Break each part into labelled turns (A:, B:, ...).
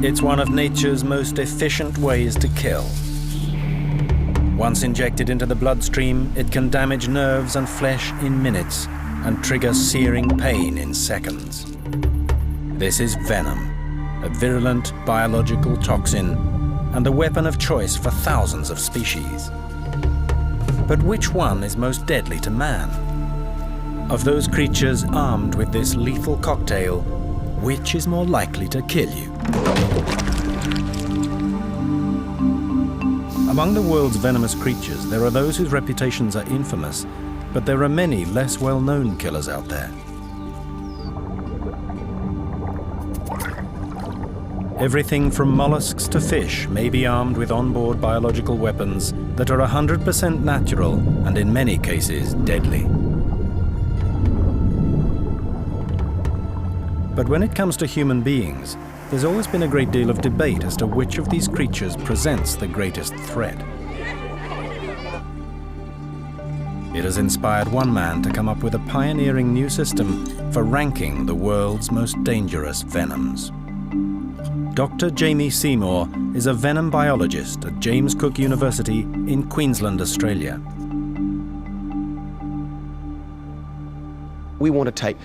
A: It's one of nature's most efficient ways to kill. Once injected into the bloodstream, it can damage nerves and flesh in minutes and trigger searing pain in seconds. This is venom, a virulent biological toxin and the weapon of choice for thousands of species. But which one is most deadly to man? Of those creatures armed with this lethal cocktail, which is more likely to kill you? Among the world's venomous creatures, there are those whose reputations are infamous, but there are many less well-known killers out there. Everything from mollusks to fish may be armed with onboard biological weapons that are 100% natural and in many cases deadly. But when it comes to human beings, there's always been a great deal of debate as to which of these creatures presents the greatest threat. It has inspired one man to come up with a pioneering new system for ranking the world's most dangerous venoms. Dr. Jamie Seymour is a venom biologist at James Cook University in Queensland, Australia.
B: We want to take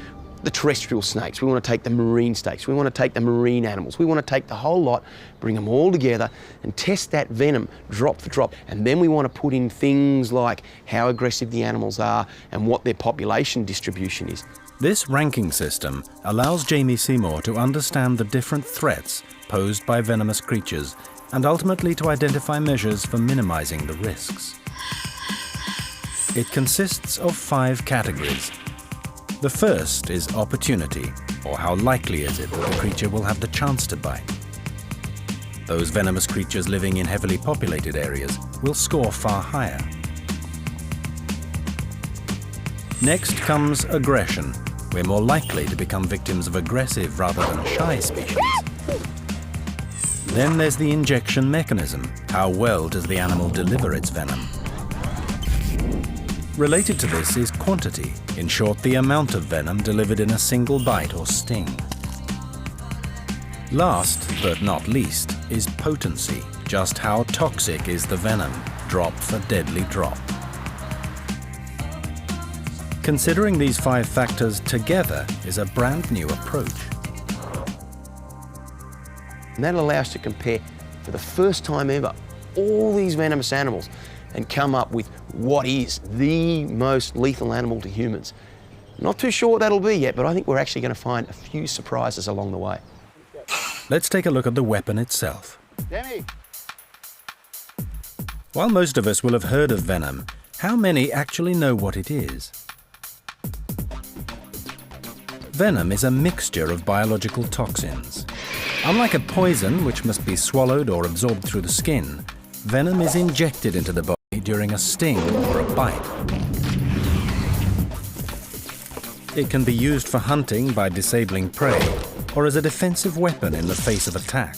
B: the terrestrial snakes, we want to take the marine snakes, we want to take the marine animals, we want to take the whole lot, bring them all together and test that venom drop for drop. And then we want to put in things like how aggressive the animals are and what their population distribution is.
A: This ranking system allows Jamie Seymour to understand the different threats posed by venomous creatures and ultimately to identify measures for minimizing the risks. It consists of 5 categories. The first is opportunity, or how likely is it that the creature will have the chance to bite. Those venomous creatures living in heavily populated areas will score far higher. Next comes aggression. We're more likely to become victims of aggressive rather than shy species. Then there's the injection mechanism. How well does the animal deliver its venom? Related to this is quantity, in short, the amount of venom delivered in a single bite or sting. Last, but not least, is potency. Just how toxic is the venom, drop for deadly drop. Considering these 5 factors together is a brand new approach.
B: And that allows us to compare, for the first time ever, all these venomous animals and come up with what is the most lethal animal to humans. Not too sure what that'll be yet, but I think we're actually going to find a few surprises along the way.
A: Let's take a look at the weapon itself.
B: Danny.
A: While most of us will have heard of venom, how many actually know what it is? Venom is a mixture of biological toxins. Unlike a poison, which must be swallowed or absorbed through the skin, venom is injected into the body during a sting or a bite. It can be used for hunting by disabling prey, or as a defensive weapon in the face of attack.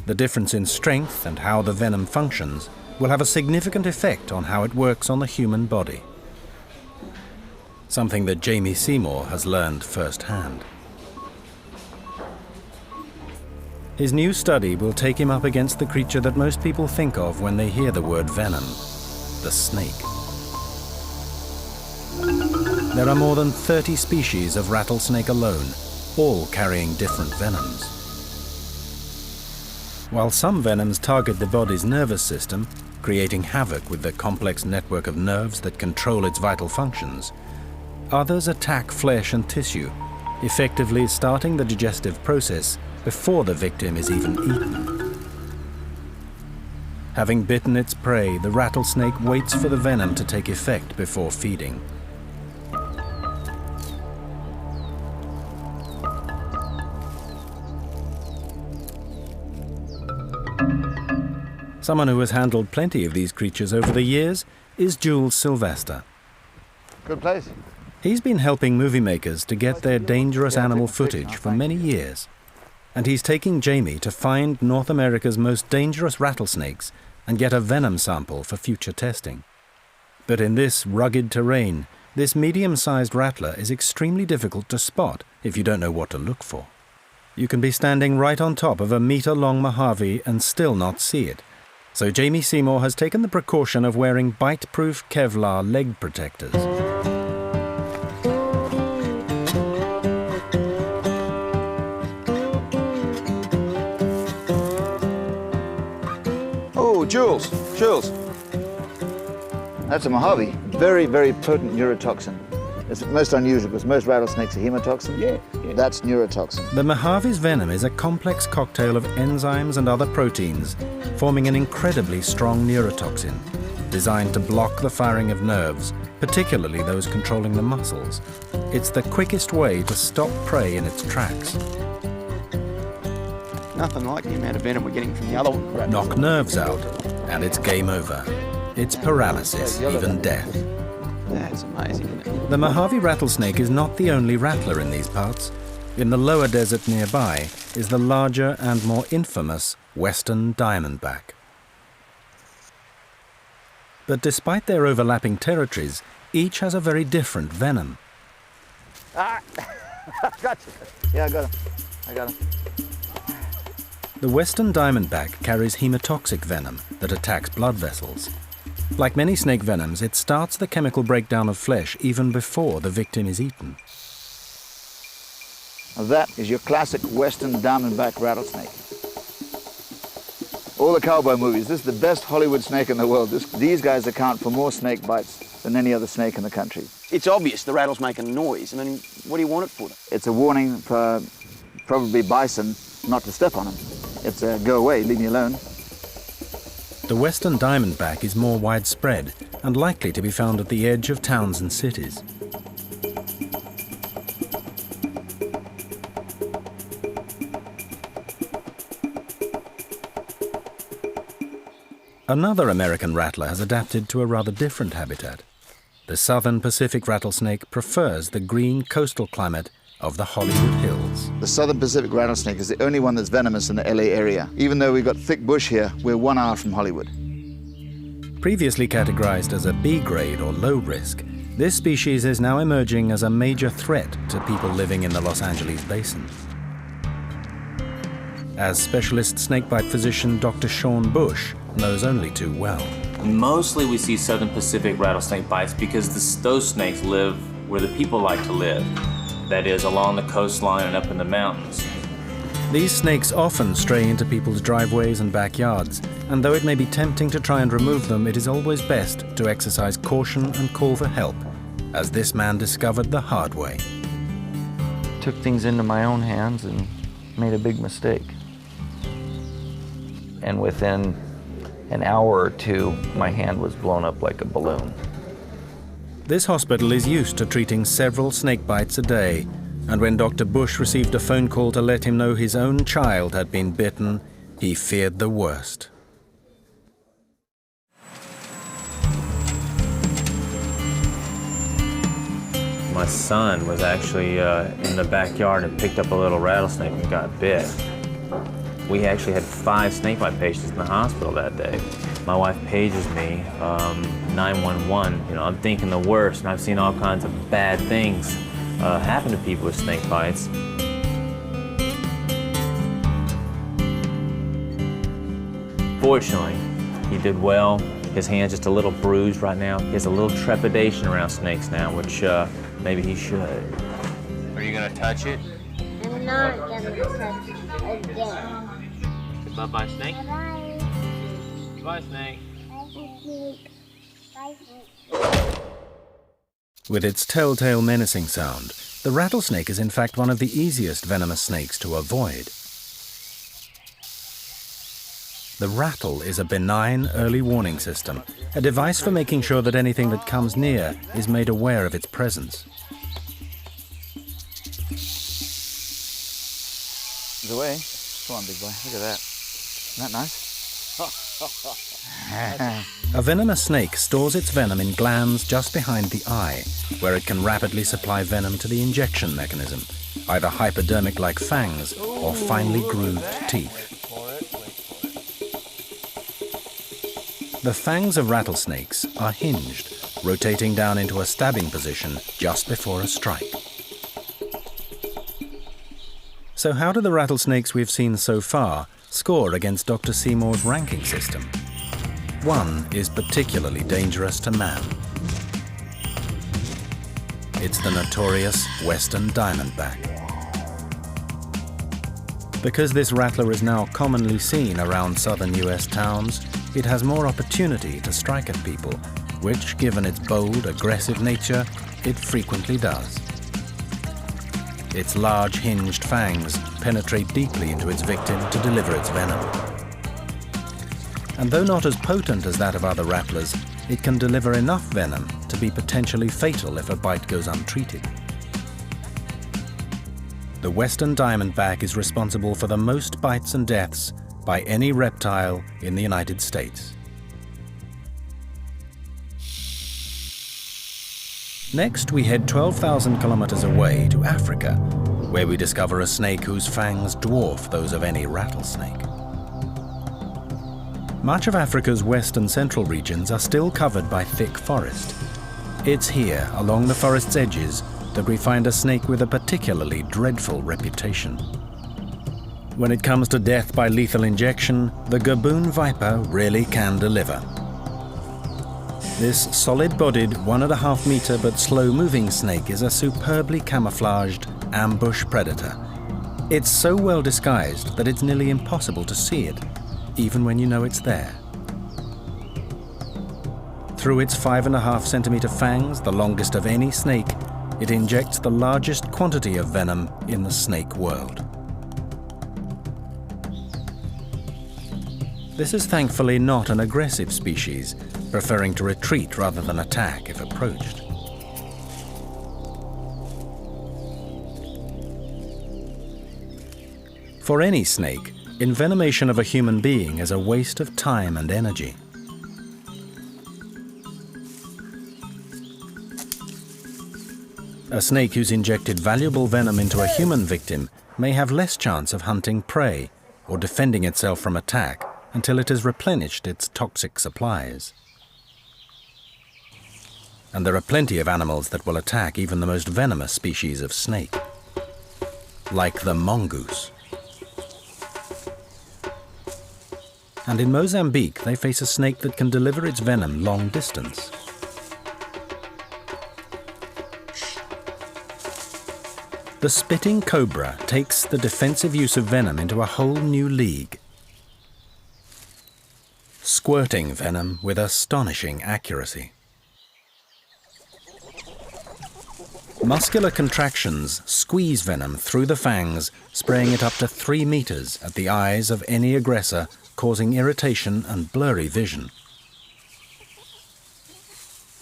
A: The difference in strength and how the venom functions will have a significant effect on how it works on the human body. Something that Jamie Seymour has learned firsthand. His new study will take him up against the creature that most people think of when they hear the word venom, the snake. There are more than 30 species of rattlesnake alone, all carrying different venoms. While some venoms target the body's nervous system, creating havoc with the complex network of nerves that control its vital functions, others attack flesh and tissue, effectively starting the digestive process before the victim is even eaten. Having bitten its prey, the rattlesnake waits for the venom to take effect before feeding. Someone who has handled plenty of these creatures over the years is Jules Sylvester.
C: Good place.
A: He's been helping movie makers to get their dangerous animal footage for many years. And he's taking Jamie to find North America's most dangerous rattlesnakes and get a venom sample for future testing. But in this rugged terrain, This medium-sized rattler is extremely difficult to spot if you don't know what to look for. You can be standing right on top of a metre-long Mojave and still not see it. So Jamie Seymour has taken the precaution of wearing bite-proof Kevlar leg protectors.
C: Oh, Jules. That's a Mojave. Very, very potent neurotoxin. It's most unusual because most rattlesnakes are hemotoxin. Yeah. That's neurotoxin.
A: The Mojave's venom is a complex cocktail of enzymes and other proteins, forming an incredibly strong neurotoxin, designed to block the firing of nerves, particularly those controlling the muscles. It's the quickest way to stop prey in its tracks.
B: Nothing like the amount of venom we're getting from the other one.
A: Knock nerves out, and it's game over. It's paralysis, even death.
B: That's amazing, isn't it?
A: The Mojave rattlesnake is not the only rattler in these parts. In the lower desert nearby is the larger and more infamous western diamondback. But despite their overlapping territories, each has a very different venom.
C: Ah! Gotcha. Yeah, I got him.
A: The western diamondback carries hemotoxic venom that attacks blood vessels. Like many snake venoms, it starts the chemical breakdown of flesh even before the victim is eaten.
C: Now that is your classic western diamondback rattlesnake. All the cowboy movies, this is the best Hollywood snake in the world. These guys account for more snake bites than any other snake in the country.
B: It's obvious the rattle's making noise. I mean, what do you want it for?
C: It's a warning for probably bison not to step on them. It's a go away, leave me alone.
A: The western diamondback is more widespread and likely to be found at the edge of towns and cities. Another American rattler has adapted to a rather different habitat. The southern Pacific rattlesnake prefers the green coastal climate of the Hollywood Hills.
C: The southern Pacific rattlesnake is the only one that's venomous in the LA area. Even though we've got thick bush here, we're 1 hour from Hollywood.
A: Previously categorized as a B grade or low risk, this species is now emerging as a major threat to people living in the Los Angeles basin. As specialist snakebite physician Dr. Sean Bush knows only too well.
D: Mostly we see southern Pacific rattlesnake bites because those snakes live where the people like to live. That is, along the coastline and up in the mountains.
A: These snakes often stray into people's driveways and backyards, and though it may be tempting to try and remove them, it is always best to exercise caution and call for help, as this man discovered the hard way.
E: Took things into my own hands and made a big mistake. And within an hour or two, my hand was blown up like a balloon.
A: This hospital is used to treating several snake bites a day, and when Dr. Bush received a phone call to let him know his own child had been bitten, he feared the worst.
D: My son was actually in the backyard and picked up a little rattlesnake and got bit. We actually had 5 snakebite patients in the hospital that day. My wife pages me, 911. You know, I'm thinking the worst, and I've seen all kinds of bad things happen to people with snake bites. Fortunately, he did well. His hand's just a little bruised right now. He has a little trepidation around snakes now, which maybe he should. Are you gonna touch it?
F: I'm not gonna touch it again.
D: Bye-bye, snake.
F: Bye-bye.
D: Bye, snake.
F: Bye, snake. Bye, snake.
A: With its telltale menacing sound, the rattlesnake is in fact one of the easiest venomous snakes to avoid. The rattle is a benign early warning system, a device for making sure that anything that comes near is made aware of its presence.
C: It's away. Come on, big boy. Look at that. Isn't that nice?
A: A venomous snake stores its venom in glands just behind the eye, where it can rapidly supply venom to the injection mechanism, either hypodermic like fangs or finely grooved teeth. The fangs of rattlesnakes are hinged, rotating down into a stabbing position just before a strike. So how do the rattlesnakes we've seen so far score against Dr. Seymour's ranking system? One is particularly dangerous to man. It's the notorious western diamondback. Because this rattler is now commonly seen around southern US towns, it has more opportunity to strike at people, which, given its bold, aggressive nature, it frequently does. Its large hinged fangs penetrate deeply into its victim to deliver its venom. And though not as potent as that of other rattlers, it can deliver enough venom to be potentially fatal if a bite goes untreated. The western diamondback is responsible for the most bites and deaths by any reptile in the United States. Next, we head 12,000 kilometers away to Africa, where we discover a snake whose fangs dwarf those of any rattlesnake. Much of Africa's west and central regions are still covered by thick forest. It's here, along the forest's edges, that we find a snake with a particularly dreadful reputation. When it comes to death by lethal injection, the Gaboon viper really can deliver. This solid-bodied, 1.5 meter but slow-moving snake is a superbly camouflaged ambush predator. It's so well disguised that it's nearly impossible to see it, even when you know it's there. Through its 5.5 centimeter fangs, the longest of any snake, it injects the largest quantity of venom in the snake world. This is thankfully not an aggressive species, preferring to retreat rather than attack if approached. For any snake, envenomation of a human being is a waste of time and energy. A snake who's injected valuable venom into a human victim may have less chance of hunting prey or defending itself from attack until it has replenished its toxic supplies. And there are plenty of animals that will attack even the most venomous species of snake, like the mongoose. And in Mozambique, they face a snake that can deliver its venom long distance. The spitting cobra takes the defensive use of venom into a whole new league, squirting venom with astonishing accuracy. Muscular contractions squeeze venom through the fangs, spraying it up to 3 meters at the eyes of any aggressor, causing irritation and blurry vision.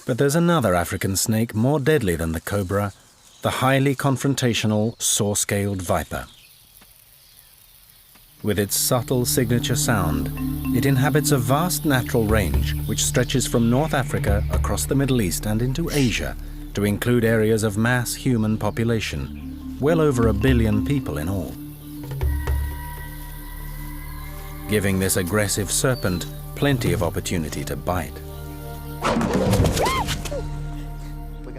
A: But there's another African snake more deadly than the cobra, the highly confrontational saw-scaled viper. With its subtle signature sound, it inhabits a vast natural range which stretches from North Africa across the Middle East and into Asia to include areas of mass human population, well over 1 billion people in all. Giving this aggressive serpent plenty of opportunity to bite.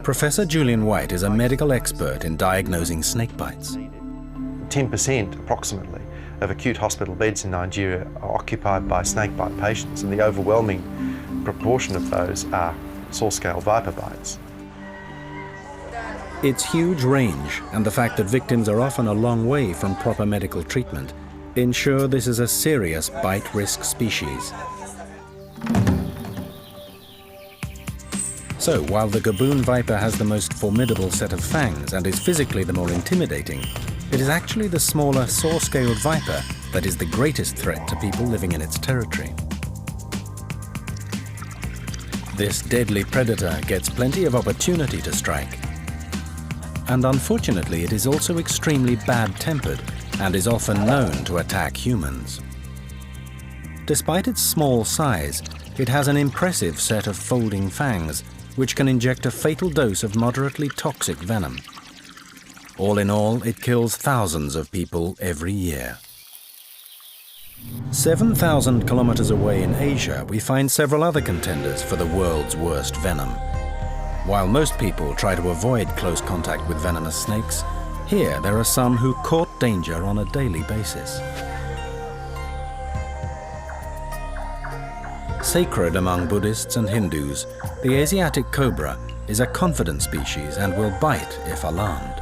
A: Professor Julian White is a medical expert in diagnosing snake bites.
G: 10% approximately of acute hospital beds in Nigeria are occupied by snakebite patients, and the overwhelming proportion of those are saw-scale viper bites.
A: Its huge range and the fact that victims are often a long way from proper medical treatment ensure this is a serious bite risk species. So, while the Gaboon viper has the most formidable set of fangs and is physically the more intimidating, it is actually the smaller saw-scaled viper that is the greatest threat to people living in its territory. This deadly predator gets plenty of opportunity to strike. And unfortunately, it is also extremely bad-tempered and is often known to attack humans. Despite its small size, it has an impressive set of folding fangs which can inject a fatal dose of moderately toxic venom. All in all, it kills thousands of people every year. 7,000 kilometers away in Asia, we find several other contenders for the world's worst venom, While most people try to avoid close contact with venomous snakes, here there are some who court danger on a daily basis. Sacred among Buddhists and Hindus, the Asiatic cobra is a confident species and will bite if alarmed.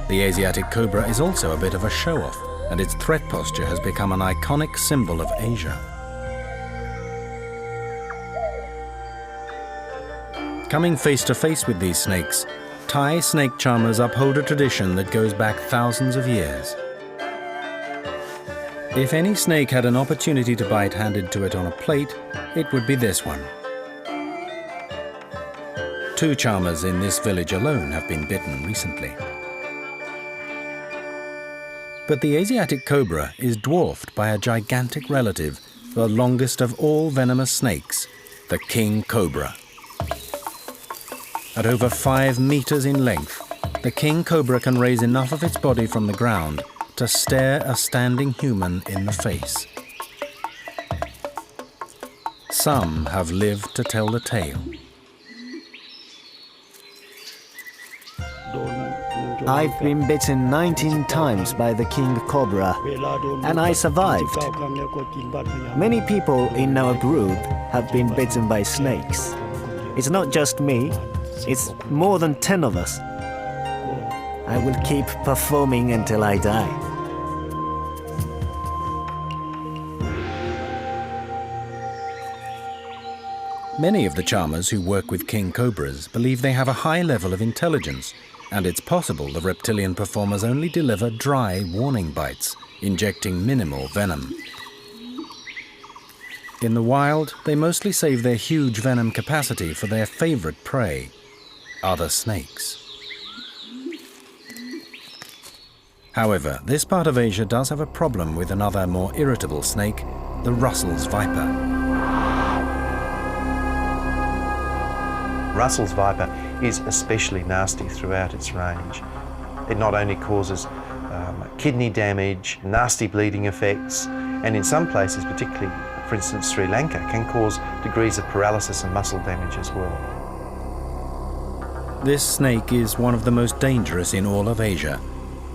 A: The Asiatic cobra is also a bit of a show-off, and its threat posture has become an iconic symbol of Asia. Coming face to face with these snakes, Thai snake charmers uphold a tradition that goes back thousands of years. If any snake had an opportunity to bite handed to it on a plate, it would be this one. 2 charmers in this village alone have been bitten recently. But the Asiatic cobra is dwarfed by a gigantic relative, the longest of all venomous snakes, the king cobra. At over 5 meters in length, the king cobra can raise enough of its body from the ground to stare a standing human in the face. Some have lived to tell the tale.
H: I've been bitten 19 times by the king cobra, and I survived. Many people in our group have been bitten by snakes. It's not just me, it's more than 10 of us. I will keep performing until I die.
A: Many of the charmers who work with king cobras believe they have a high level of intelligence, and it's possible the reptilian performers only deliver dry warning bites, injecting minimal venom. In the wild, they mostly save their huge venom capacity for their favorite prey, other snakes. However, this part of Asia does have a problem with another more irritable snake, the Russell's viper.
G: Russell's viper is especially nasty throughout its range. It not only causes kidney damage, nasty bleeding effects, and in some places, particularly for instance Sri Lanka, can cause degrees of paralysis and muscle damage as well.
A: This snake is one of the most dangerous in all of Asia.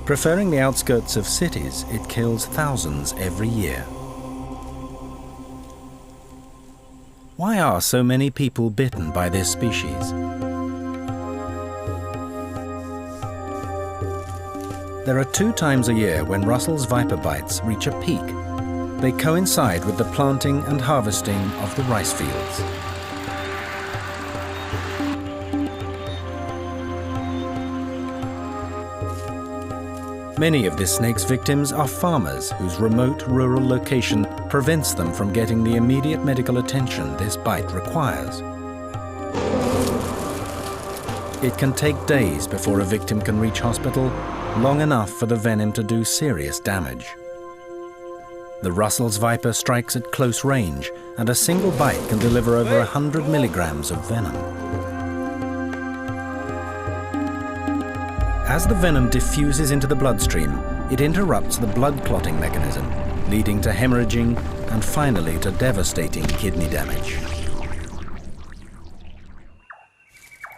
A: Preferring the outskirts of cities, it kills thousands every year. Why are so many people bitten by this species? There are 2 times a year when Russell's viper bites reach a peak. They coincide with the planting and harvesting of the rice fields. Many of this snake's victims are farmers whose remote rural location prevents them from getting the immediate medical attention this bite requires. It can take days before a victim can reach hospital, long enough for the venom to do serious damage. The Russell's viper strikes at close range, and a single bite can deliver over 100 milligrams of venom. As the venom diffuses into the bloodstream, it interrupts the blood clotting mechanism, leading to hemorrhaging and finally to devastating kidney damage.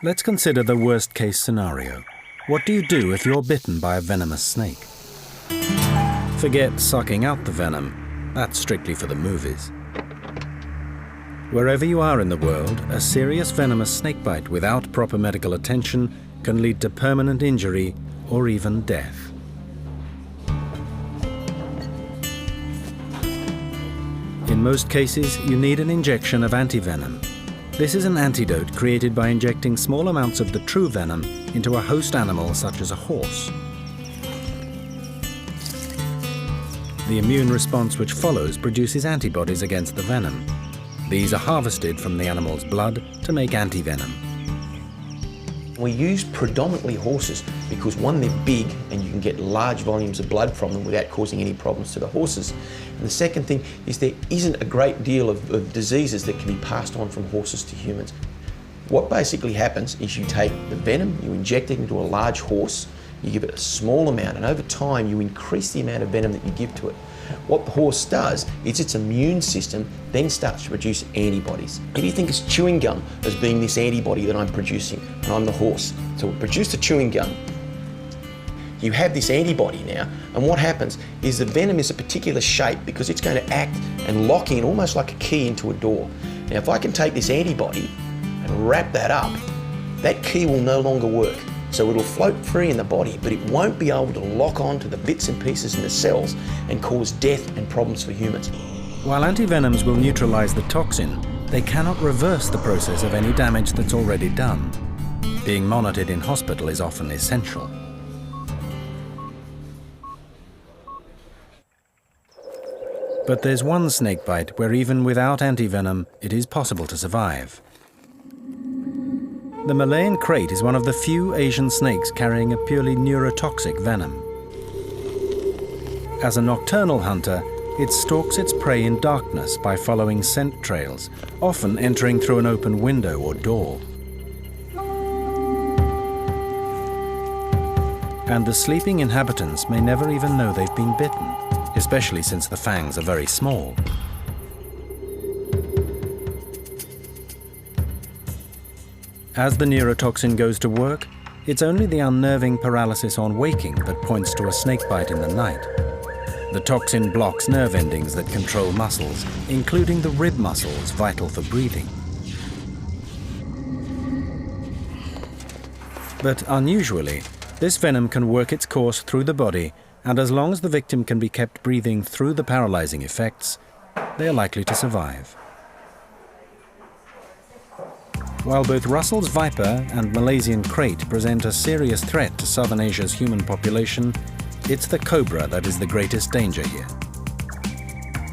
A: Let's consider the worst-case scenario. What do you do if you're bitten by a venomous snake? Forget sucking out the venom. That's strictly for the movies. Wherever you are in the world, a serious venomous snakebite without proper medical attention can lead to permanent injury or even death. In most cases, you need an injection of antivenom. This is an antidote created by injecting small amounts of the true venom into a host animal such as a horse. The immune response which follows produces antibodies against the venom. These are harvested from the animal's blood to make antivenom.
B: We use predominantly horses because, one, they're big and you can get large volumes of blood from them without causing any problems to the horses. And the second thing is there isn't a great deal of diseases that can be passed on from horses to humans. What basically happens is you take the venom, you inject it into a large horse, you give it a small amount, and over time you increase the amount of venom that you give to it. What the horse does is its immune system then starts to produce antibodies. If you think it's chewing gum as being this antibody that I'm producing, and I'm the horse, so we produce the chewing gum, you have this antibody now, and what happens is the venom is a particular shape because it's going to act and lock in almost like a key into a door. Now if I can take this antibody and wrap that up, that key will no longer work. So it'll float free in the body, but it won't be able to lock on to the bits and pieces in the cells and cause death and problems for humans.
A: While antivenoms will neutralize the toxin, they cannot reverse the process of any damage that's already done. Being monitored in hospital is often essential. But there's one snakebite where even without antivenom, it is possible to survive. The Malayan krait is one of the few Asian snakes carrying a purely neurotoxic venom. As a nocturnal hunter, it stalks its prey in darkness by following scent trails, often entering through an open window or door. And the sleeping inhabitants may never even know they've been bitten, especially since the fangs are very small. As the neurotoxin goes to work, it's only the unnerving paralysis on waking that points to a snakebite in the night. The toxin blocks nerve endings that control muscles, including the rib muscles vital for breathing. But unusually, this venom can work its course through the body, and as long as the victim can be kept breathing through the paralyzing effects, they are likely to survive. While both Russell's viper and Malaysian krait present a serious threat to Southern Asia's human population, it's the cobra that is the greatest danger here.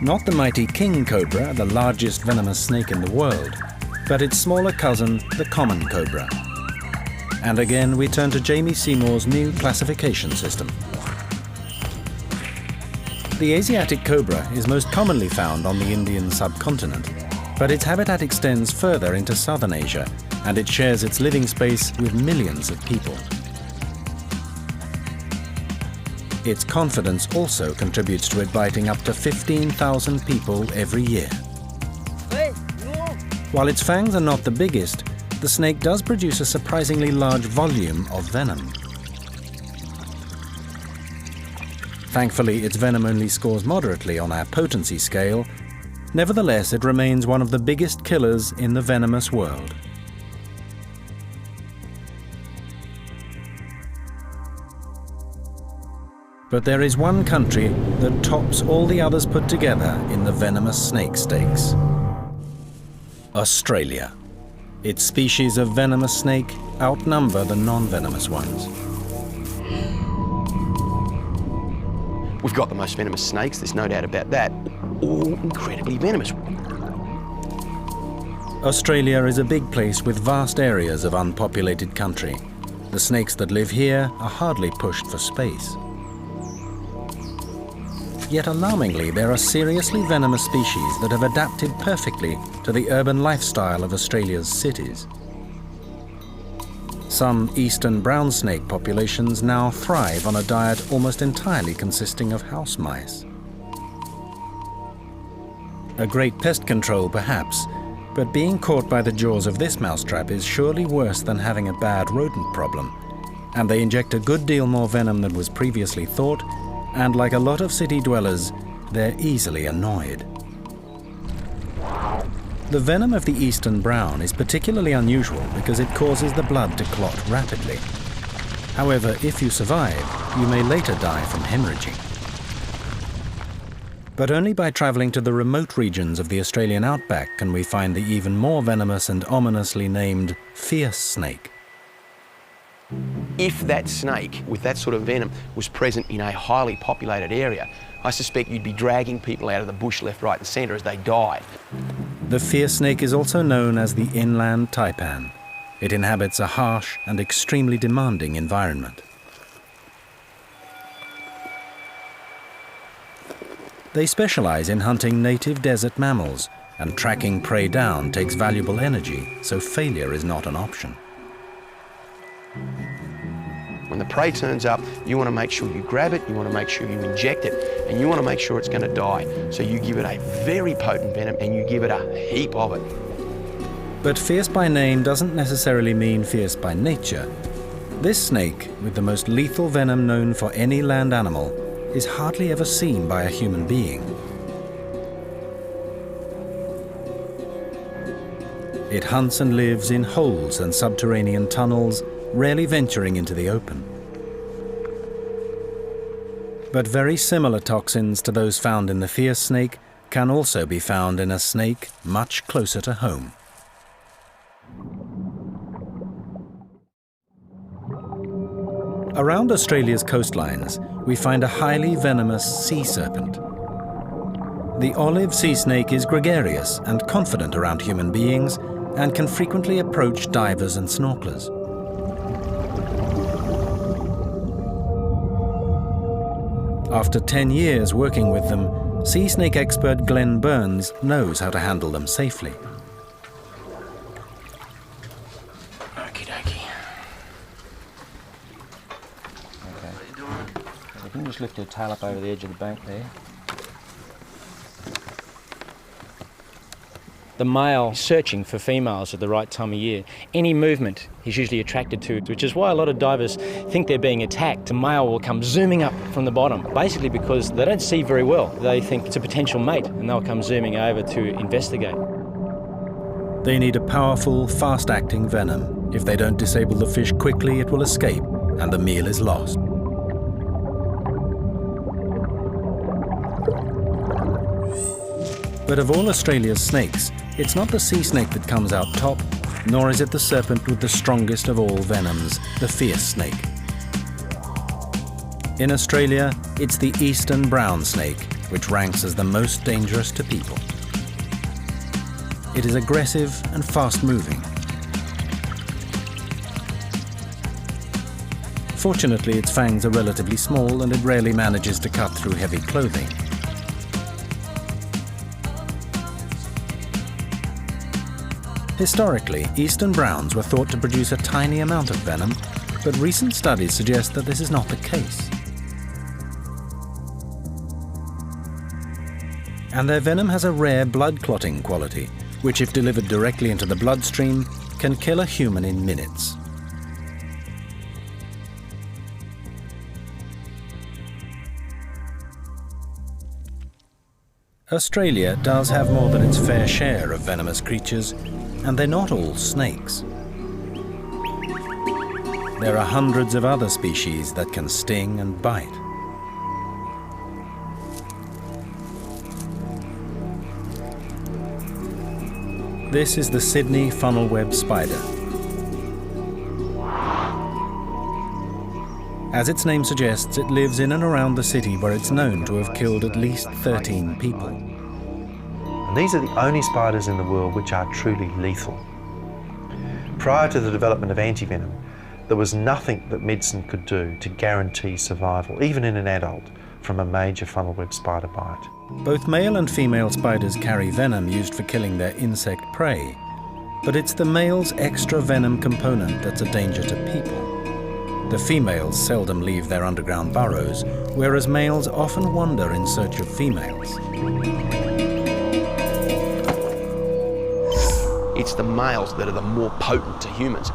A: Not the mighty king cobra, the largest venomous snake in the world, but its smaller cousin, the common cobra. And again, we turn to Jamie Seymour's new classification system. The Asiatic cobra is most commonly found on the Indian subcontinent, but its habitat extends further into southern Asia, and it shares its living space with millions of people. Its confidence also contributes to it biting up to 15,000 people every year. While its fangs are not the biggest, the snake does produce a surprisingly large volume of venom. Thankfully, its venom only scores moderately on our potency scale. Nevertheless, it remains one of the biggest killers in the venomous world. But there is one country that tops all the others put together in the venomous snake stakes. Australia. Its species of venomous snake outnumber the non-venomous ones.
B: We've got the most venomous snakes, there's no doubt about that, all incredibly venomous.
A: Australia is a big place with vast areas of unpopulated country. The snakes that live here are hardly pushed for space. Yet alarmingly, there are seriously venomous species that have adapted perfectly to the urban lifestyle of Australia's cities. Some eastern brown snake populations now thrive on a diet almost entirely consisting of house mice. A great pest control, perhaps, but being caught by the jaws of this mousetrap is surely worse than having a bad rodent problem, and they inject a good deal more venom than was previously thought, and like a lot of city dwellers, they're easily annoyed. The venom of the eastern brown is particularly unusual because it causes the blood to clot rapidly. However, if you survive, you may later die from hemorrhaging. But only by traveling to the remote regions of the Australian outback can we find the even more venomous and ominously named fierce snake.
B: If that snake with that sort of venom was present in a highly populated area, I suspect you'd be dragging people out of the bush left, right and centre as they died.
A: The fierce snake is also known as the inland taipan. It inhabits a harsh and extremely demanding environment. They specialize in hunting native desert mammals, and tracking prey down takes valuable energy, so failure is not an option.
B: When the prey turns up, you want to make sure you grab it, you want to make sure you inject it, and you want to make sure it's going to die. So you give it a very potent venom and you give it a heap of it.
A: But fierce by name doesn't necessarily mean fierce by nature. This snake, with the most lethal venom known for any land animal, is hardly ever seen by a human being. It hunts and lives in holes and subterranean tunnels, rarely venturing into the open. But very similar toxins to those found in the fierce snake can also be found in a snake much closer to home. Around Australia's coastlines, we find a highly venomous sea serpent. The olive sea snake is gregarious and confident around human beings and can frequently approach divers and snorkelers. After 10 years working with them, sea snake expert Glenn Burns knows how to handle them safely.
I: Okie dokie. Okay. You can just lift your tail up over the edge of the bank there. The male is searching for females at the right time of year. Any movement he's usually attracted to, which is why a lot of divers think they're being attacked. The male will come zooming up from the bottom, basically because they don't see very well. They think it's a potential mate, and they'll come zooming over to investigate.
A: They need a powerful, fast-acting venom. If they don't disable the fish quickly, it will escape, and the meal is lost. But of all Australia's snakes, it's not the sea snake that comes out top, nor is it the serpent with the strongest of all venoms, the fierce snake. In Australia, it's the eastern brown snake, which ranks as the most dangerous to people. It is aggressive and fast-moving. Fortunately, its fangs are relatively small and it rarely manages to cut through heavy clothing. Historically, eastern browns were thought to produce a tiny amount of venom, but recent studies suggest that this is not the case. And their venom has a rare blood-clotting quality, which, if delivered directly into the bloodstream, can kill a human in minutes. Australia does have more than its fair share of venomous creatures, and they're not all snakes. There are hundreds of other species that can sting and bite. This is the Sydney funnel-web spider. As its name suggests, it lives in and around the city where it's known to have killed at least 13 people.
G: And these are the only spiders in the world which are truly lethal. Prior to the development of antivenom, there was nothing that medicine could do to guarantee survival, even in an adult, from a major funnel-web spider bite.
A: Both male and female spiders carry venom used for killing their insect prey, but it's the male's extra venom component that's a danger to people. The females seldom leave their underground burrows, whereas males often wander in search of females.
B: It's the males that are the more potent to humans.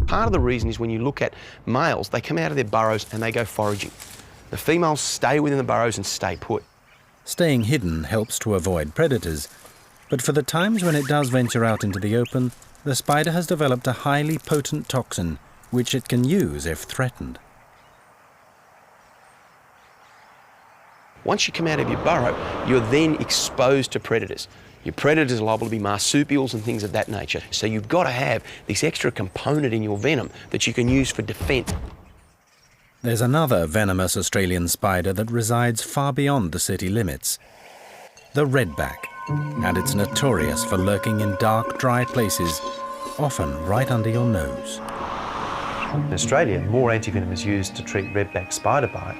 B: Part of the reason is when you look at males, they come out of their burrows and they go foraging. The females stay within the burrows and stay put.
A: Staying hidden helps to avoid predators, but for the times when it does venture out into the open, the spider has developed a highly potent toxin which it can use if threatened.
B: Once you come out of your burrow, you're then exposed to predators. Your predators are liable to be marsupials and things of that nature. So you've got to have this extra component in your venom that you can use for defence.
A: There's another venomous Australian spider that resides far beyond the city limits, the redback, and it's notorious for lurking in dark, dry places, often right under your nose.
G: In Australia, more antivenom is used to treat redback spider bite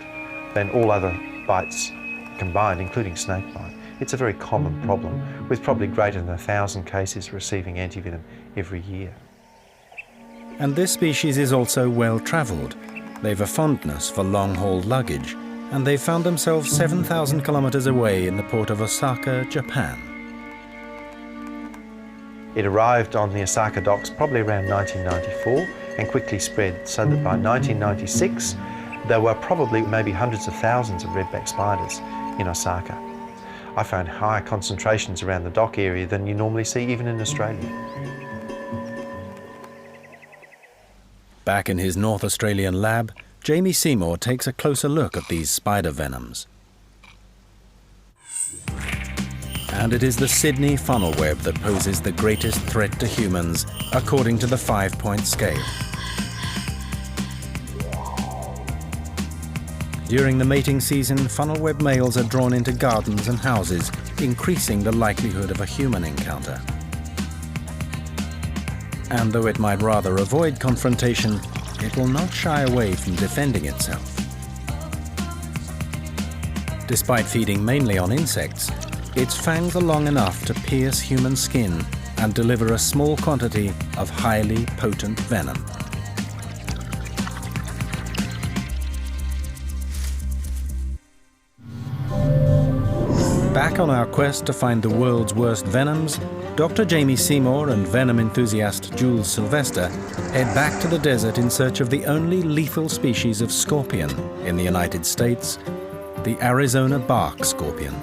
G: than all other bites combined, including snake bite. It's a very common problem, with probably greater than 1,000 cases receiving antivenom every year.
A: And this species is also well-travelled. They've a fondness for long-haul luggage, and they've found themselves 7,000 kilometres away in the port of Osaka, Japan.
G: It arrived on the Osaka docks probably around 1994 and quickly spread, so that by 1996 there were probably maybe hundreds of thousands of redback spiders in Osaka. I found higher concentrations around the dock area than you normally see even in Australia.
A: Back in his North Australian lab, Jamie Seymour takes a closer look at these spider venoms. And it is the Sydney funnel web that poses the greatest threat to humans, according to the 5-point scale. During the mating season, funnel web males are drawn into gardens and houses, increasing the likelihood of a human encounter. And though it might rather avoid confrontation, it will not shy away from defending itself. Despite feeding mainly on insects, its fangs are long enough to pierce human skin and deliver a small quantity of highly potent venom. Back on our quest to find the world's worst venoms, Dr. Jamie Seymour and venom enthusiast Jules Sylvester head back to the desert in search of the only lethal species of scorpion in the United States, the Arizona bark scorpion.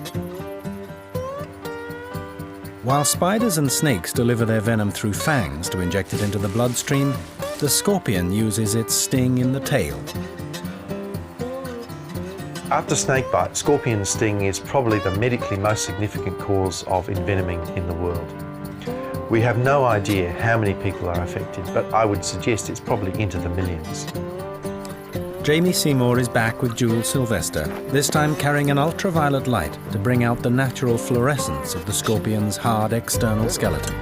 A: While spiders and snakes deliver their venom through fangs to inject it into the bloodstream, the scorpion uses its sting in the tail.
G: After snakebite, scorpion sting is probably the medically most significant cause of envenoming in the world. We have no idea how many people are affected, but I would suggest it's probably into the millions.
A: Jamie Seymour is back with Jules Sylvester, this time carrying an ultraviolet light to bring out the natural fluorescence of the scorpion's hard external skeleton.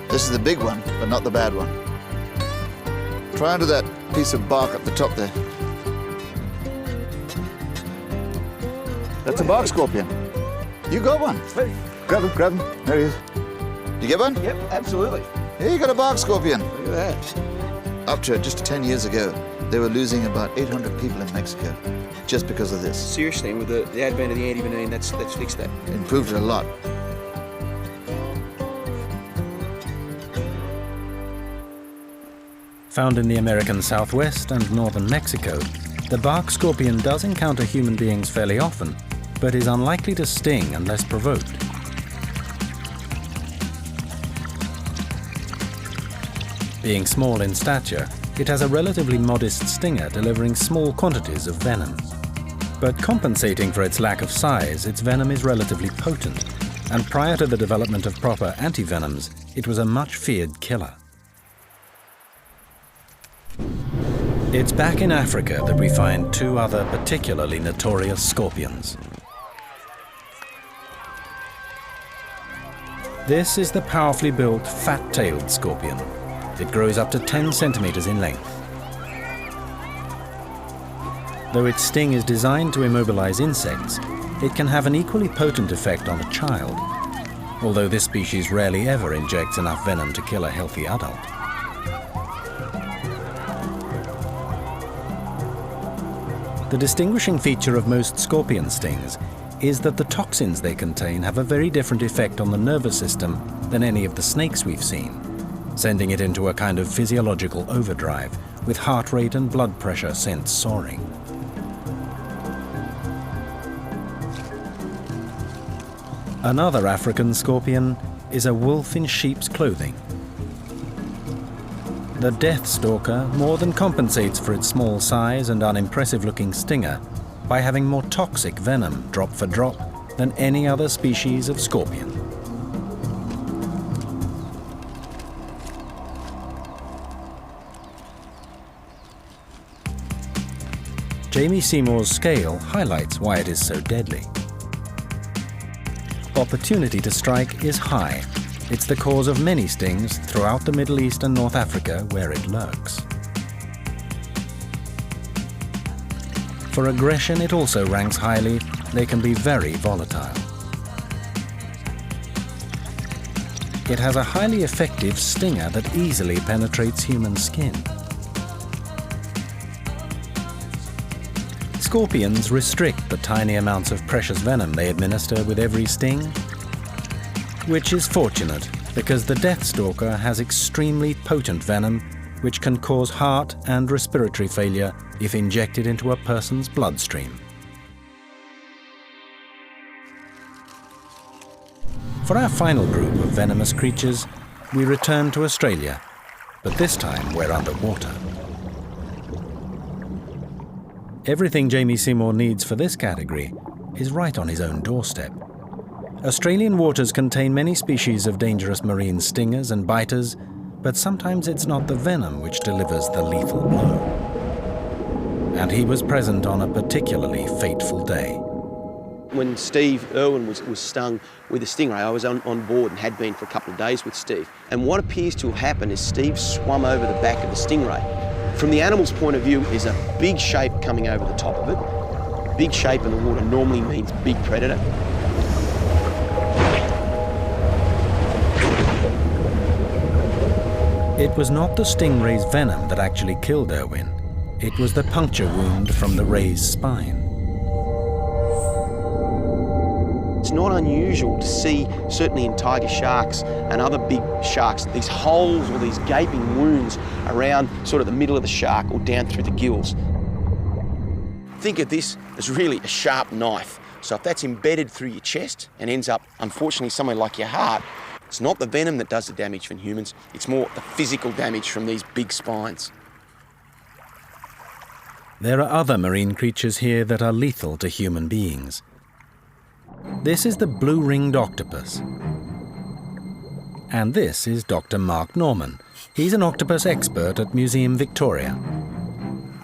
C: This is the big one, but not the bad one. Try under that piece of bark up the top there. That's a bark scorpion. You got one. Grab him, grab him. There he is. You get one?
B: Yep, absolutely.
C: Here you got a bark scorpion.
B: Look at that.
C: Up to just 10 years ago, they were losing about 800 people in Mexico just because of this.
B: Seriously, and with the advent of the antivenom, that's fixed that.
C: Improved it a lot.
A: Found in the American Southwest and northern Mexico, the bark scorpion does encounter human beings fairly often, but is unlikely to sting unless provoked. Being small in stature, it has a relatively modest stinger delivering small quantities of venom. But compensating for its lack of size, its venom is relatively potent, and prior to the development of proper antivenoms, it was a much feared killer. It's back in Africa that we find two other particularly notorious scorpions. This is the powerfully built fat-tailed scorpion. It grows up to 10 centimeters in length. Though its sting is designed to immobilize insects, it can have an equally potent effect on a child, although this species rarely ever injects enough venom to kill a healthy adult. The distinguishing feature of most scorpion stings is that the toxins they contain have a very different effect on the nervous system than any of the snakes we've seen, sending it into a kind of physiological overdrive, with heart rate and blood pressure sent soaring. Another African scorpion is a wolf in sheep's clothing. The death stalker more than compensates for its small size and unimpressive-looking stinger by having more toxic venom, drop for drop, than any other species of scorpion. Jamie Seymour's scale highlights why it is so deadly. Opportunity to strike is high. It's the cause of many stings throughout the Middle East and North Africa where it lurks. For aggression, it also ranks highly. They can be very volatile. it has a highly effective stinger that easily penetrates human skin. Scorpions restrict the tiny amounts of precious venom they administer with every sting, which is fortunate because the deathstalker has extremely potent venom which can cause heart and respiratory failure if injected into a person's bloodstream. For our final group of venomous creatures, we return to Australia, but this time we're underwater. Everything Jamie Seymour needs for this category is right on his own doorstep. Australian waters contain many species of dangerous marine stingers and biters, but sometimes it's not the venom which delivers the lethal blow. And he was present on a particularly fateful day.
B: When Steve Irwin was stung with a stingray, I was on board and had been for a couple of days with Steve. And what appears to have happened is Steve swum over the back of the stingray. From the animal's point of view, is a big shape coming over the top of it. Big shape in the water normally means big predator.
A: It was not the stingray's venom that actually killed Irwin. It was the puncture wound from the ray's spine.
B: It's not unusual to see, certainly in tiger sharks and other big sharks, these holes or these gaping wounds around sort of the middle of the shark or down through the gills. Think of this as really a sharp knife. So if that's embedded through your chest and ends up, unfortunately, somewhere like your heart, it's not the venom that does the damage for humans, it's more the physical damage from these big spines.
A: There are other marine creatures here that are lethal to human beings. This is the blue-ringed octopus. And this is Dr. Mark Norman. He's an octopus expert at Museum Victoria.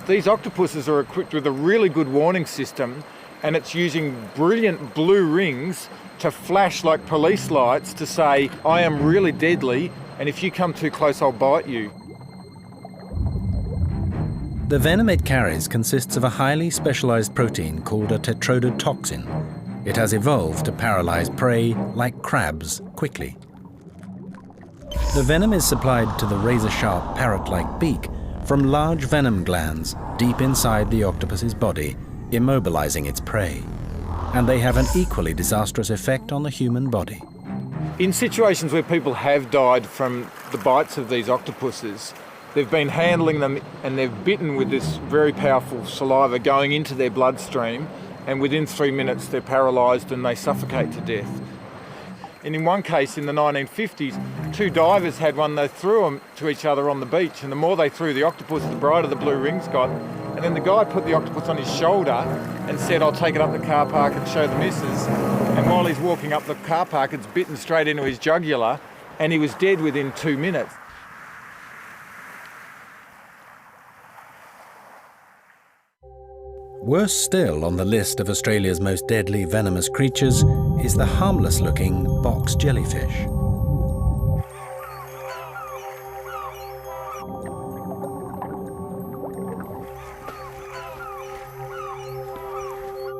J: These octopuses are equipped with a really good warning system, and it's using brilliant blue rings to flash like police lights to say, I am really deadly, and if you come too close, I'll bite you.
A: The venom it carries consists of a highly specialized protein called a tetrodotoxin. It has evolved to paralyze prey, like crabs, quickly. The venom is supplied to the razor-sharp parrot-like beak from large venom glands deep inside the octopus's body, immobilizing its prey. And they have an equally disastrous effect on the human body.
J: In situations where people have died from the bites of these octopuses, they've been handling them and they've bitten with this very powerful saliva going into their bloodstream, and within 3 minutes they're paralysed and they suffocate to death. And in one case in the 1950s, 2 divers had one, they threw them to each other on the beach, and the more they threw the octopus, the brighter the blue rings got. And then the guy put the octopus on his shoulder and said, I'll take it up the car park and show the missus. And while he's walking up the car park, it's bitten straight into his jugular, and he was dead within 2 minutes.
A: Worse still on the list of Australia's most deadly venomous creatures is the harmless-looking box jellyfish.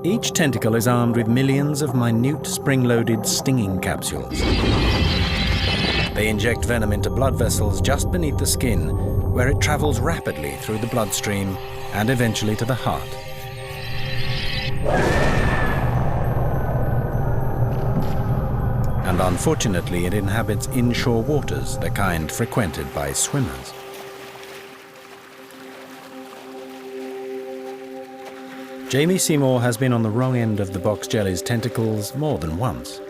A: Each tentacle is armed with millions of minute spring-loaded stinging capsules. They inject venom into blood vessels just beneath the skin, where it travels rapidly through the bloodstream and eventually to the heart. And unfortunately, it inhabits inshore waters, the kind frequented by swimmers. Jamie Seymour has been on the wrong end of the box jelly's tentacles more than once.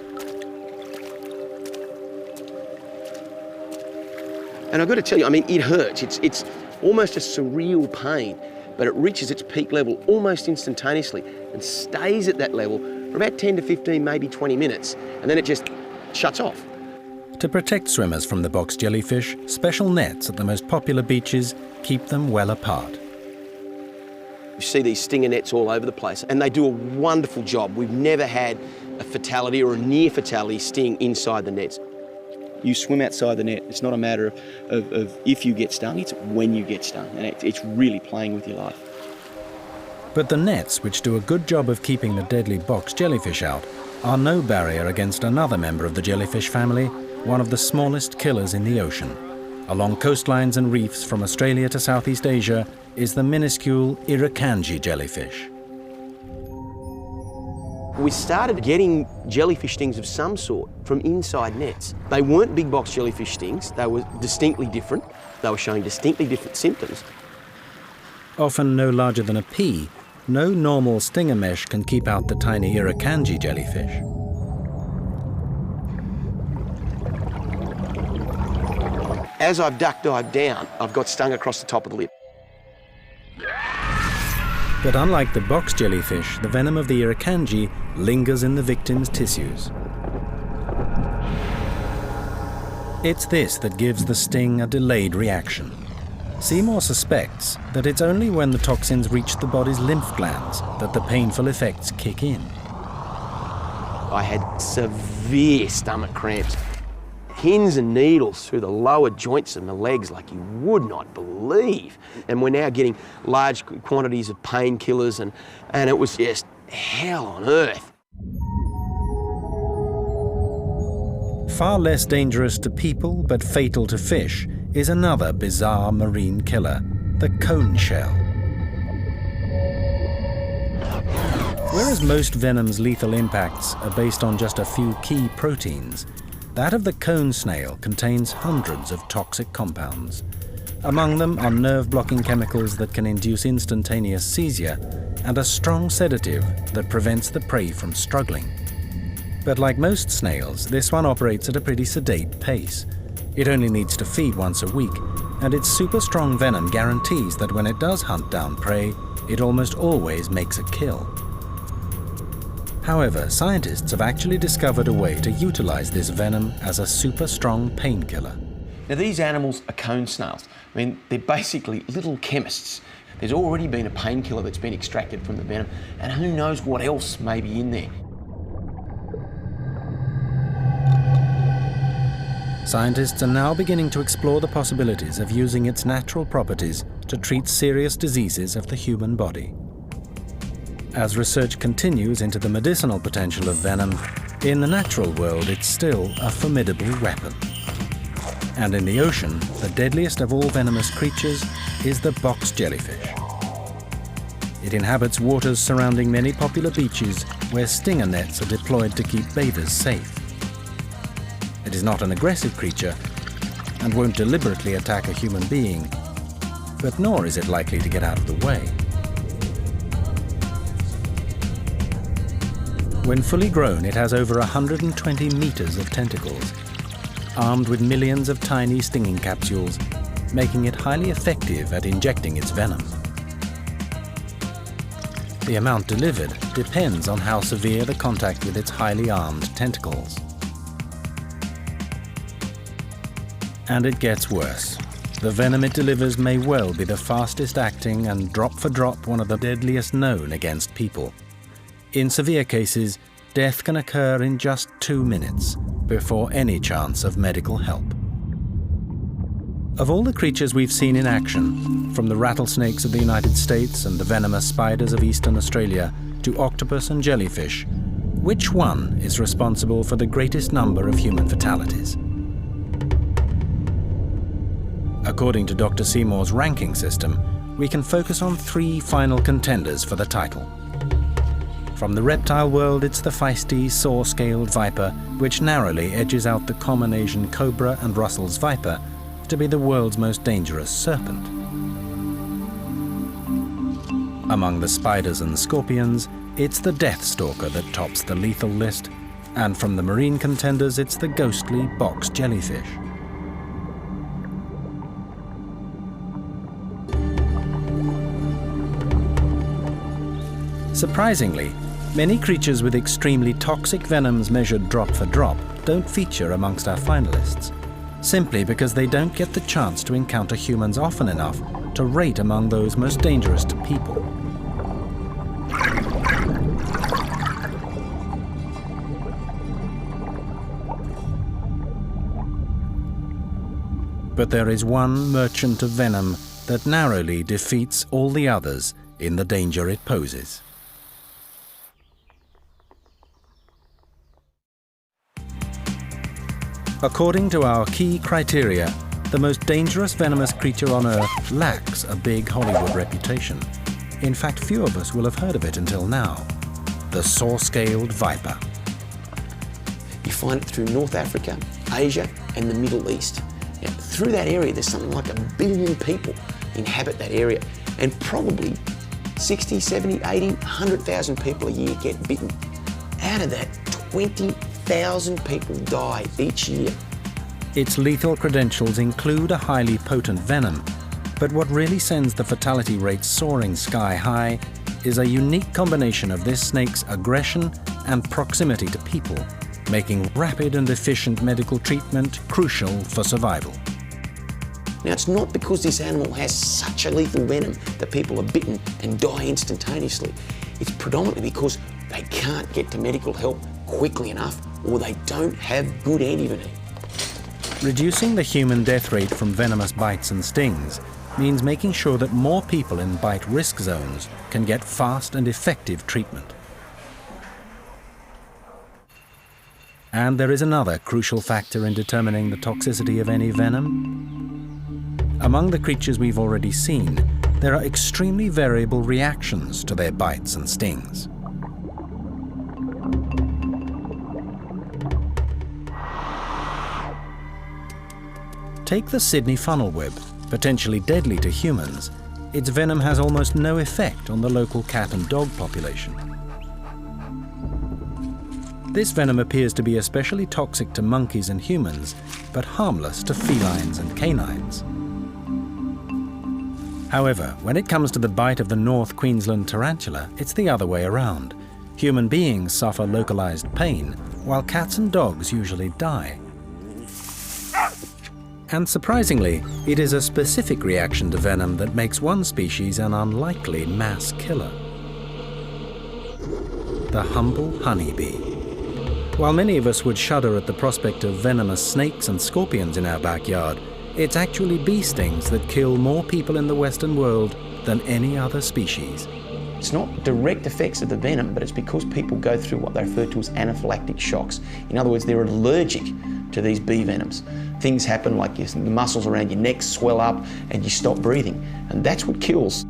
B: And I've got to tell you, I mean, it hurts. It's almost a surreal pain, but it reaches its peak level almost instantaneously and stays at that level for about 10 to 15, maybe 20 minutes, and then it just shuts off.
A: To protect swimmers from the box jellyfish, special nets at the most popular beaches keep them well apart.
B: You see these stinger nets all over the place, and they do a wonderful job. We've never had a fatality or a near fatality sting inside the nets. You swim outside the net. It's not a matter of if you get stung, it's when you get stung, and it's really playing with your life.
A: But the nets, which do a good job of keeping the deadly box jellyfish out, are no barrier against another member of the jellyfish family, one of the smallest killers in the ocean. Along coastlines and reefs from Australia to Southeast Asia is the minuscule irukandji jellyfish.
B: We started getting jellyfish stings of some sort from inside nets. They weren't big box jellyfish stings, they were distinctly different. They were showing distinctly different symptoms.
A: Often no larger than a pea, no normal stinger mesh can keep out the tiny irukandji jellyfish.
B: As I've duck dived down, I've got stung across the top of the lip.
A: But unlike the box jellyfish, the venom of the irukandji lingers in the victim's tissues. It's this that gives the sting a delayed reaction. Seymour suspects that it's only when the toxins reach the body's lymph glands that the painful effects kick in.
B: I had severe stomach cramps, pins and needles through the lower joints of my legs like you would not believe. And we're now getting large quantities of painkillers and it was just hell on earth.
A: Far less dangerous to people but fatal to fish is another bizarre marine killer, the cone shell. Whereas most venom's lethal impacts are based on just a few key proteins, that of the cone snail contains hundreds of toxic compounds. Among them are nerve-blocking chemicals that can induce instantaneous seizure and a strong sedative that prevents the prey from struggling. But like most snails, this one operates at a pretty sedate pace. It only needs to feed once a week, and its super strong venom guarantees that when it does hunt down prey, it almost always makes a kill. However, scientists have actually discovered a way to utilize this venom as a super strong painkiller.
B: Now these animals are cone snails. I mean, they're basically little chemists. There's already been a painkiller that's been extracted from the venom, and who knows what else may be in there.
A: Scientists are now beginning to explore the possibilities of using its natural properties to treat serious diseases of the human body. As research continues into the medicinal potential of venom, in the natural world it's still a formidable weapon. And in the ocean, the deadliest of all venomous creatures is the box jellyfish. It inhabits waters surrounding many popular beaches where stinger nets are deployed to keep bathers safe. It is not an aggressive creature and won't deliberately attack a human being, but nor is it likely to get out of the way. When fully grown, it has over 120 meters of tentacles, armed with millions of tiny stinging capsules, making it highly effective at injecting its venom. The amount delivered depends on how severe the contact with its highly armed tentacles. And it gets worse. The venom it delivers may well be the fastest acting and drop for drop one of the deadliest known against people. In severe cases, death can occur in just 2 minutes before any chance of medical help. Of all the creatures we've seen in action, from the rattlesnakes of the United States and the venomous spiders of eastern Australia to octopus and jellyfish, which one is responsible for the greatest number of human fatalities? According to Dr. Seymour's ranking system, we can focus on 3 final contenders for the title. From the reptile world, it's the feisty, saw-scaled viper, which narrowly edges out the common Asian cobra and Russell's viper to be the world's most dangerous serpent. Among the spiders and scorpions, it's the death stalker that tops the lethal list, and from the marine contenders, it's the ghostly box jellyfish. Surprisingly, many creatures with extremely toxic venoms measured drop for drop don't feature amongst our finalists, simply because they don't get the chance to encounter humans often enough to rate among those most dangerous to people. But there is one merchant of venom that narrowly defeats all the others in the danger it poses. According to our key criteria, the most dangerous venomous creature on Earth lacks a big Hollywood reputation. In fact, few of us will have heard of it until now. The saw-scaled viper.
B: You find it through North Africa, Asia, and the Middle East. Now, through that area, there's something like 1 billion people inhabit that area, and probably 60, 70, 80, 100,000 people a year get bitten. Out of that, 20,000 people die each year.
A: Its lethal credentials include a highly potent venom, but what really sends the fatality rates soaring sky high is a unique combination of this snake's aggression and proximity to people, making rapid and efficient medical treatment crucial for survival.
B: Now, it's not because this animal has such a lethal venom that people are bitten and die instantaneously. It's predominantly because they can't get to medical help quickly enough, or they don't have good antivenom.
A: Reducing the human death rate from venomous bites and stings means making sure that more people in bite risk zones can get fast and effective treatment. And there is another crucial factor in determining the toxicity of any venom. Among the creatures we've already seen, there are extremely variable reactions to their bites and stings. Take the Sydney funnel web, potentially deadly to humans. Its venom has almost no effect on the local cat and dog population. This venom appears to be especially toxic to monkeys and humans, but harmless to felines and canines. However, when it comes to the bite of the North Queensland tarantula, it's the other way around. Human beings suffer localized pain, while cats and dogs usually die. And surprisingly, it is a specific reaction to venom that makes one species an unlikely mass killer. The humble honeybee. While many of us would shudder at the prospect of venomous snakes and scorpions in our backyard, it's actually bee stings that kill more people in the Western world than any other species.
B: It's not direct effects of the venom, but it's because people go through what they refer to as anaphylactic shocks. In other words, they're allergic to these bee venoms. Things happen like the muscles around your neck swell up and you stop breathing, and that's what kills.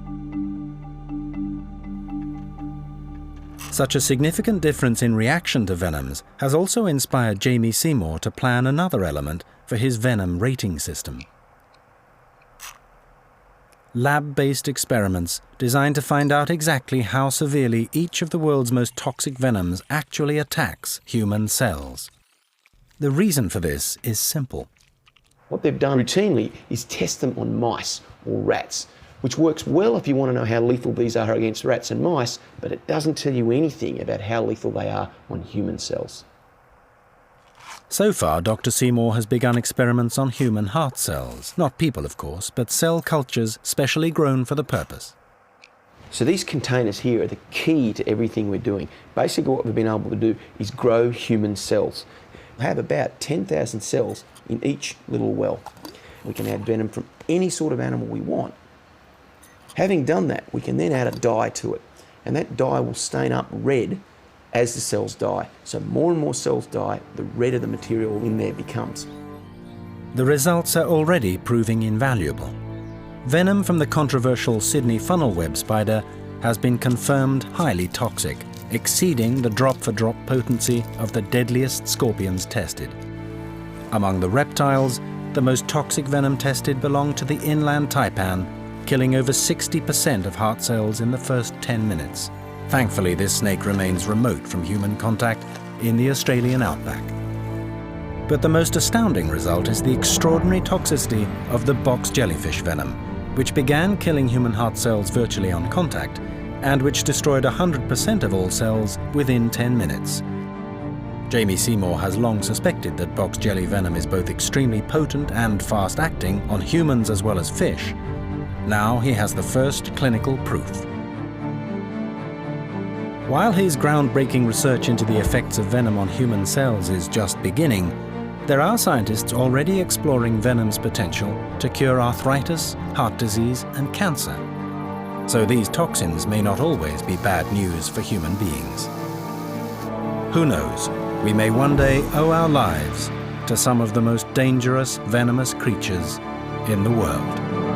A: Such a significant difference in reaction to venoms has also inspired Jamie Seymour to plan another element for his venom rating system. Lab-based experiments designed to find out exactly how severely each of the world's most toxic venoms actually attacks human cells. The reason for this is simple.
B: What they've done routinely is test them on mice or rats, which works well if you want to know how lethal these are against rats and mice, but it doesn't tell you anything about how lethal they are on human cells.
A: So far, Dr. Seymour has begun experiments on human heart cells. Not people, of course, but cell cultures specially grown for the purpose.
B: So these containers here are the key to everything we're doing. Basically what we've been able to do is grow human cells. We have about 10,000 cells in each little well. We can add venom from any sort of animal we want. Having done that, we can then add a dye to it, and that dye will stain up red as the cells die. So more and more cells die, the redder the material in there becomes.
A: The results are already proving invaluable. Venom from the controversial Sydney funnel web spider has been confirmed highly toxic, exceeding the drop-for-drop potency of the deadliest scorpions tested. Among the reptiles, the most toxic venom tested belonged to the inland taipan, killing over 60% of heart cells in the first 10 minutes. Thankfully, this snake remains remote from human contact in the Australian outback. But the most astounding result is the extraordinary toxicity of the box jellyfish venom, which began killing human heart cells virtually on contact, and which destroyed 100% of all cells within 10 minutes. Jamie Seymour has long suspected that box jelly venom is both extremely potent and fast-acting on humans as well as fish. Now he has the first clinical proof. While his groundbreaking research into the effects of venom on human cells is just beginning, there are scientists already exploring venom's potential to cure arthritis, heart disease, and cancer. So these toxins may not always be bad news for human beings. Who knows? We may one day owe our lives to some of the most dangerous venomous creatures in the world.